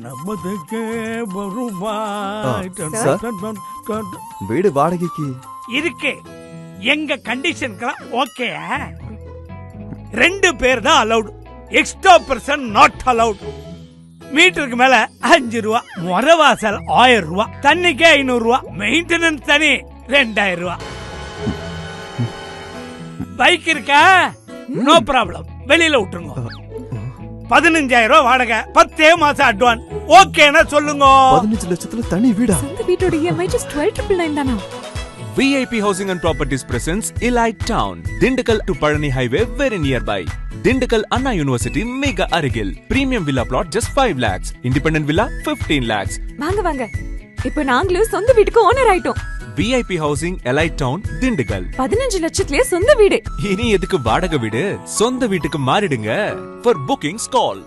நமதுக்கே வருவாய். வீடு வாடகைக்கு இருக்கு. எங்க கண்டிஷனுக்கெல்லாம் ஓகே. 2 பேர் தான் allowed. Extra person not allowed. மீட்டருக்கு மேல 5 ரூபா, முறவாசல் 1000 ரூபா, தண்ணிக்கே 500 ரூபா, மெயின்டெனன்ஸ் தனி 2000 ரூபா. பைக் இருக்கா? நோ ப்ராப்ளம், வெளியில விட்டுருங்க. 15000 ரூபா வாடகை, 10 மாசம் அட்வான்ஸ். ஓகேனா சொல்லுங்க. 15 லட்சத்துல தனி வீடா? சொந்த வீட்டோட EMI just 12,999 தானா? VIP Housing and Properties presents Elite Town, Dindigul to Palani Highway, very nearby. Dindigul Anna University mega arigil. Premium villa plot just 5 lakhs. Independent villa 15 lakhs. வாங்க வாங்க. இப்போ நாங்களும் சொந்த வீட்டுக்கு ஓனர் ஆயிட்டோம். VIP Housing, Elite Town, Dindigul. 15 லட்சத்திலே சொந்த வீடு. இனி எதுக்கு வாடகை வீடு? சொந்த வீட்டுக்கு மாறிடுங்க. For bookings call